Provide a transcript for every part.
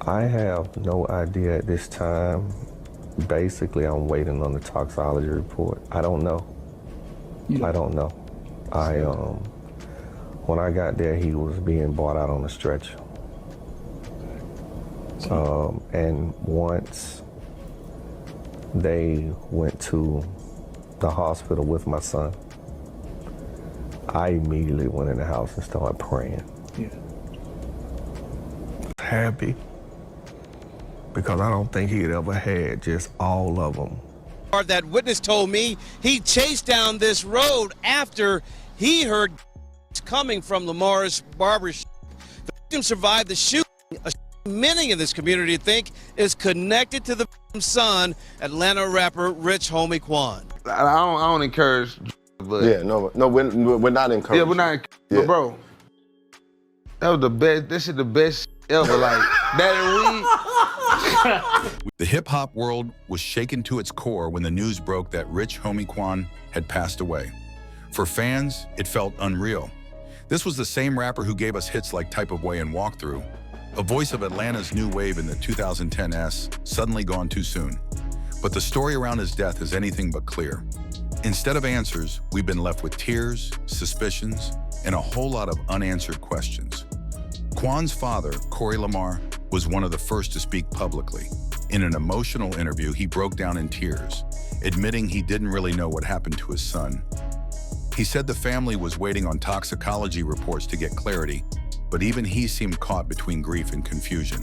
I have no idea at this time. Basically, I'm waiting on the toxicology report. I don't know. I don't know. When I got there, he was being brought out on a stretcher. And once they went to the hospital with my son, I immediately went in the house and started praying. Yeah. Happy, because I don't think he'd ever had just all of them. That witness told me he chased down this road after he heard coming from Lamar's barbershop. The victim survived the shooting. Many in this community think is connected to the victim's son, Atlanta rapper Rich Homie Quan. I don't encourage, but yeah, no, we're not encouraging. Yeah, we're not. Yeah. But bro, that was the best. This is the best ever. Like that and weed. The hip-hop world was shaken to its core when the news broke that Rich Homie Quan had passed away. For fans, it felt unreal. This was the same rapper who gave us hits like Type of Way and Walkthrough, a voice of Atlanta's new wave in the 2010s, suddenly gone too soon. But the story around his death is anything but clear. Instead of answers, we've been left with tears, suspicions, and a whole lot of unanswered questions. Quan's father, Corey Lamar, was one of the first to speak publicly. In an emotional interview, he broke down in tears, admitting he didn't really know what happened to his son. He said the family was waiting on toxicology reports to get clarity, but even he seemed caught between grief and confusion.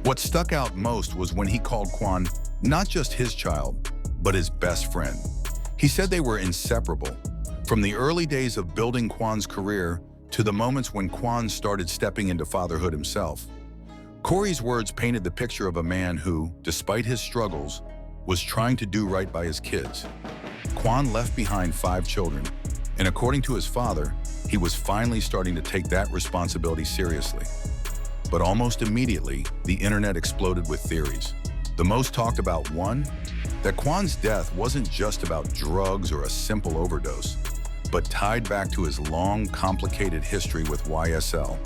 What stuck out most was when he called Quan not just his child, but his best friend. He said they were inseparable, from the early days of building Quan's career to the moments when Quan started stepping into fatherhood himself. Corey's words painted the picture of a man who, despite his struggles, was trying to do right by his kids. Quan left behind 5 children, and according to his father, he was finally starting to take that responsibility seriously. But almost immediately, the internet exploded with theories. The most talked about one, that Quan's death wasn't just about drugs or a simple overdose, but tied back to his long, complicated history with YSL.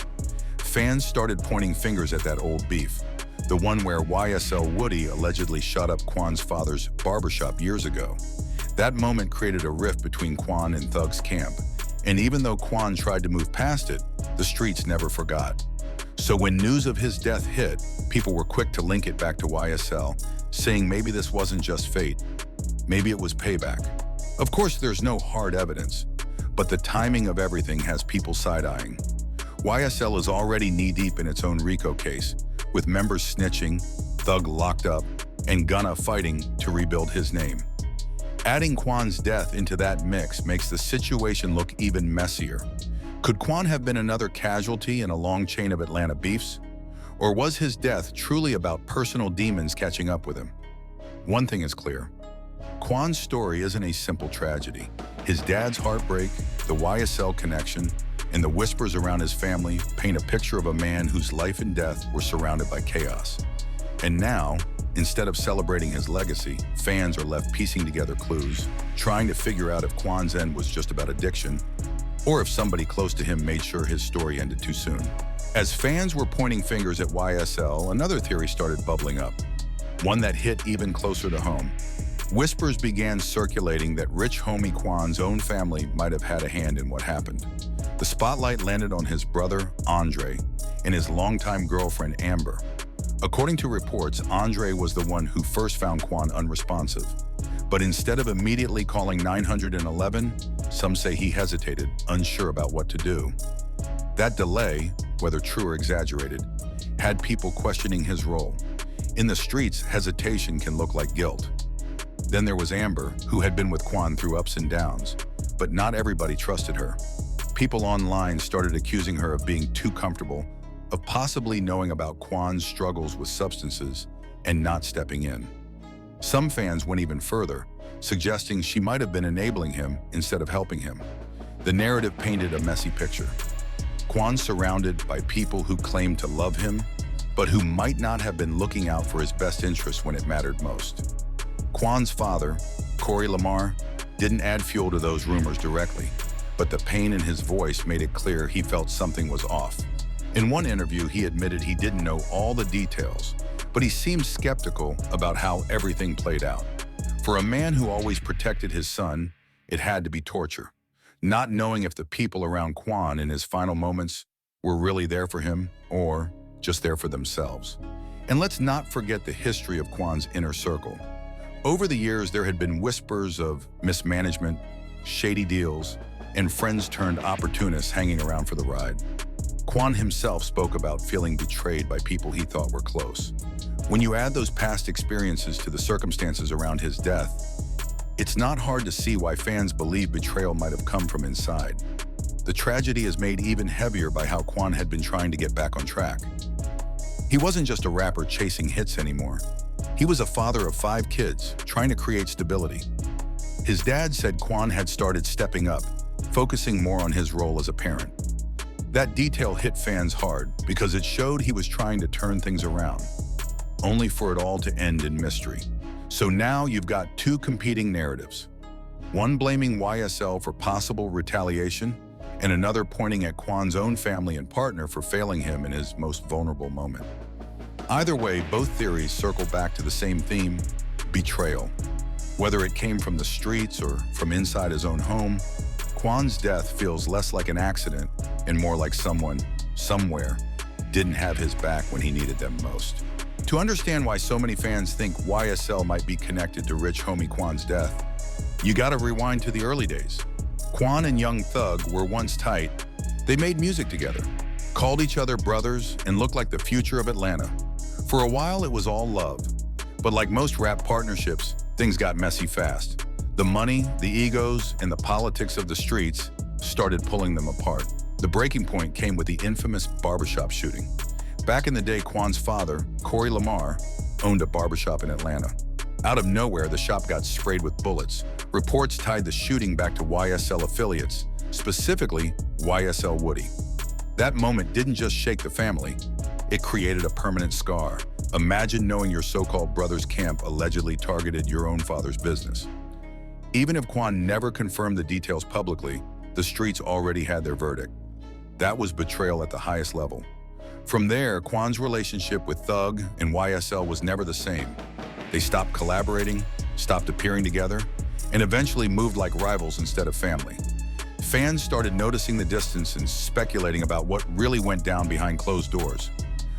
Fans started pointing fingers at that old beef, the one where YSL Woody allegedly shot up Quan's father's barbershop years ago. That moment created a rift between Quan and Thug's camp, and even though Quan tried to move past it, the streets never forgot. So when news of his death hit, people were quick to link it back to YSL, saying maybe this wasn't just fate, maybe it was payback. Of course, there's no hard evidence, but the timing of everything has people side-eyeing. YSL is already knee-deep in its own RICO case, with members snitching, Thug locked up, and Gunna fighting to rebuild his name. Adding Quan's death into that mix makes the situation look even messier. Could Quan have been another casualty in a long chain of Atlanta beefs? Or was his death truly about personal demons catching up with him? One thing is clear. Quan's story isn't a simple tragedy. His dad's heartbreak, the YSL connection, and the whispers around his family paint a picture of a man whose life and death were surrounded by chaos. And now, instead of celebrating his legacy, fans are left piecing together clues, trying to figure out if Quan's end was just about addiction, or if somebody close to him made sure his story ended too soon. As fans were pointing fingers at YSL, another theory started bubbling up, one that hit even closer to home. Whispers began circulating that Rich Homie Quan's own family might have had a hand in what happened. The spotlight landed on his brother, Andre, and his longtime girlfriend, Amber. According to reports, Andre was the one who first found Quan unresponsive. But instead of immediately calling 911, some say he hesitated, unsure about what to do. That delay, whether true or exaggerated, had people questioning his role. In the streets, hesitation can look like guilt. Then there was Amber, who had been with Quan through ups and downs, but not everybody trusted her. People online started accusing her of being too comfortable, of possibly knowing about Quan's struggles with substances and not stepping in. Some fans went even further, suggesting she might have been enabling him instead of helping him. The narrative painted a messy picture. Quan surrounded by people who claimed to love him, but who might not have been looking out for his best interests when it mattered most. Quan's father, Corey Lamar, didn't add fuel to those rumors directly, but the pain in his voice made it clear he felt something was off. In one interview, he admitted he didn't know all the details, but he seemed skeptical about how everything played out. For a man who always protected his son, it had to be torture. Not knowing if the people around Quan in his final moments were really there for him or just there for themselves. And let's not forget the history of Quan's inner circle. Over the years, there had been whispers of mismanagement, shady deals, and friends turned opportunists hanging around for the ride. Quan himself spoke about feeling betrayed by people he thought were close. When you add those past experiences to the circumstances around his death, it's not hard to see why fans believe betrayal might have come from inside. The tragedy is made even heavier by how Quan had been trying to get back on track. He wasn't just a rapper chasing hits anymore. He was a father of 5 kids, trying to create stability. His dad said Quan had started stepping up, focusing more on his role as a parent. That detail hit fans hard because it showed he was trying to turn things around, only for it all to end in mystery. So now you've got 2 competing narratives. One blaming YSL for possible retaliation, and another pointing at Quan's own family and partner for failing him in his most vulnerable moment. Either way, both theories circle back to the same theme: betrayal. Whether it came from the streets or from inside his own home, Quan's death feels less like an accident and more like someone, somewhere, didn't have his back when he needed them most. To understand why so many fans think YSL might be connected to Rich Homie Quan's death, you gotta rewind to the early days. Quan and Young Thug were once tight. They made music together, called each other brothers, and looked like the future of Atlanta. For a while, it was all love. But like most rap partnerships, things got messy fast. The money, the egos, and the politics of the streets started pulling them apart. The breaking point came with the infamous barbershop shooting. Back in the day, Quan's father, Corey Lamar, owned a barbershop in Atlanta. Out of nowhere, the shop got sprayed with bullets. Reports tied the shooting back to YSL affiliates, specifically YSL Woody. That moment didn't just shake the family, it created a permanent scar. Imagine knowing your so-called brother's camp allegedly targeted your own father's business. Even if Quan never confirmed the details publicly, the streets already had their verdict. That was betrayal at the highest level. From there, Quan's relationship with Thug and YSL was never the same. They stopped collaborating, stopped appearing together, and eventually moved like rivals instead of family. Fans started noticing the distance and speculating about what really went down behind closed doors.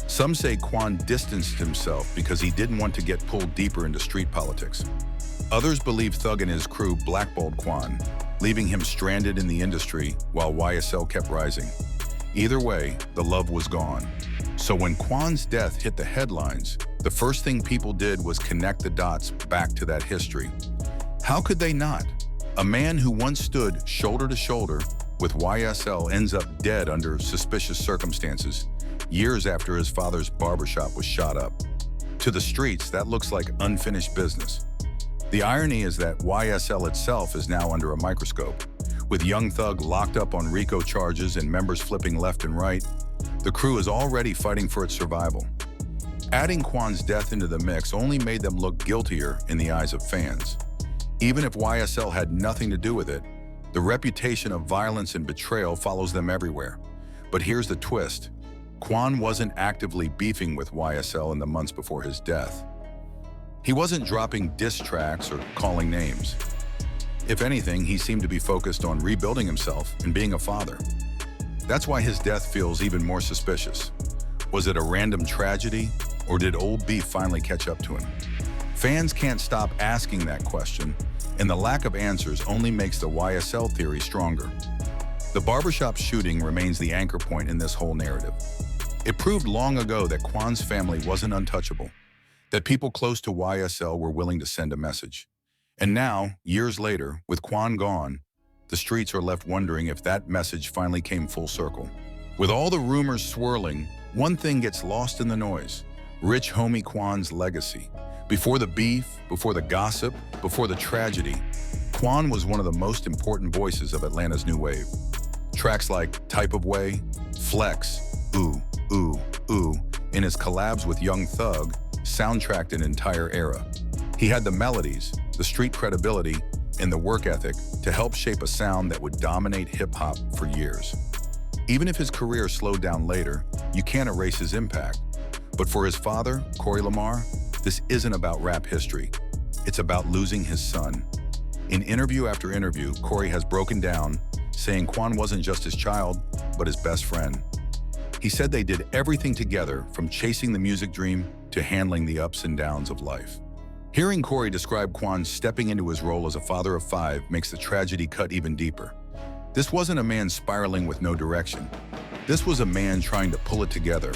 Some say Quan distanced himself because he didn't want to get pulled deeper into street politics. Others believe Thug and his crew blackballed Quan, leaving him stranded in the industry while YSL kept rising. Either way, the love was gone. So when Quan's death hit the headlines, the first thing people did was connect the dots back to that history. How could they not? A man who once stood shoulder to shoulder with YSL ends up dead under suspicious circumstances, years after his father's barbershop was shot up. To the streets, that looks like unfinished business. The irony is that YSL itself is now under a microscope. With Young Thug locked up on RICO charges and members flipping left and right, the crew is already fighting for its survival. Adding Quan's death into the mix only made them look guiltier in the eyes of fans. Even if YSL had nothing to do with it, the reputation of violence and betrayal follows them everywhere. But here's the twist. Quan wasn't actively beefing with YSL in the months before his death. He wasn't dropping diss tracks or calling names. If anything, he seemed to be focused on rebuilding himself and being a father. That's why his death feels even more suspicious. Was it a random tragedy, or did old beef finally catch up to him? Fans can't stop asking that question, and the lack of answers only makes the YSL theory stronger. The barbershop shooting remains the anchor point in this whole narrative. It proved long ago that Quan's family wasn't untouchable, that people close to YSL were willing to send a message. And now, years later, with Quan gone, the streets are left wondering if that message finally came full circle. With all the rumors swirling, one thing gets lost in the noise: Rich Homie Quan's legacy. Before the beef, before the gossip, before the tragedy, Quan was one of the most important voices of Atlanta's new wave. Tracks like Type of Way, Flex, Ooh, Ooh, Ooh, and his collabs with Young Thug soundtracked an entire era. He had the melodies, the street credibility, and the work ethic to help shape a sound that would dominate hip-hop for years. Even if his career slowed down later, you can't erase his impact. But for his father, Corey Lamar, this isn't about rap history. It's about losing his son. In interview after interview, Corey has broken down, saying Quan wasn't just his child, but his best friend. He said they did everything together, from chasing the music dream to handling the ups and downs of life. Hearing Corey describe Quan stepping into his role as a father of 5 makes the tragedy cut even deeper. This wasn't a man spiraling with no direction. This was a man trying to pull it together,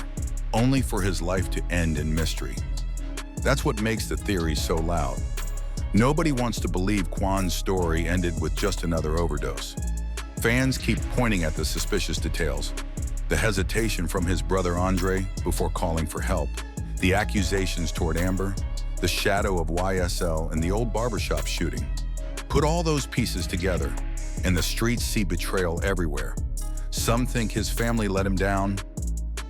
only for his life to end in mystery. That's what makes the theory so loud. Nobody wants to believe Quan's story ended with just another overdose. Fans keep pointing at the suspicious details. The hesitation from his brother Andre before calling for help, the accusations toward Amber, the shadow of YSL, and the old barbershop shooting. Put all those pieces together, and the streets see betrayal everywhere. Some think his family let him down.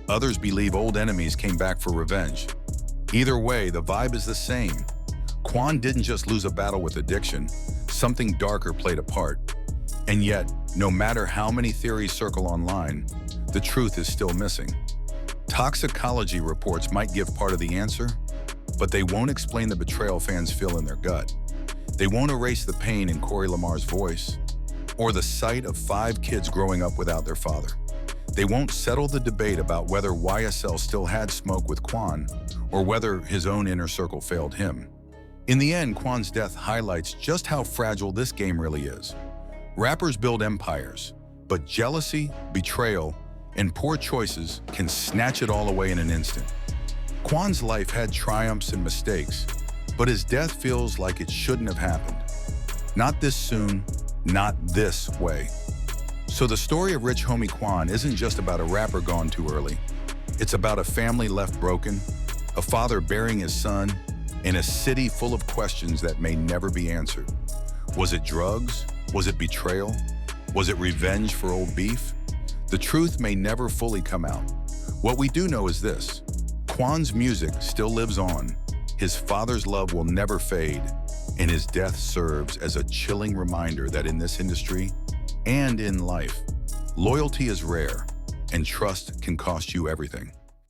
Others believe old enemies came back for revenge. Either way, the vibe is the same. Quan didn't just lose a battle with addiction. Something darker played a part. And yet, no matter how many theories circle online, the truth is still missing. Toxicology reports might give part of the answer, but they won't explain the betrayal fans feel in their gut. They won't erase the pain in Corey Lamar's voice, or the sight of 5 kids growing up without their father. They won't settle the debate about whether YSL still had smoke with Quan, or whether his own inner circle failed him. In the end, Quan's death highlights just how fragile this game really is. Rappers build empires, but jealousy, betrayal, and poor choices can snatch it all away in an instant. Quan's life had triumphs and mistakes, but his death feels like it shouldn't have happened. Not this soon, not this way. So the story of Rich Homie Quan isn't just about a rapper gone too early. It's about a family left broken, a father burying his son, and a city full of questions that may never be answered. Was it drugs? Was it betrayal? Was it revenge for old beef? The truth may never fully come out. What we do know is this: Quan's music still lives on, his father's love will never fade, and his death serves as a chilling reminder that in this industry and in life, loyalty is rare, and trust can cost you everything.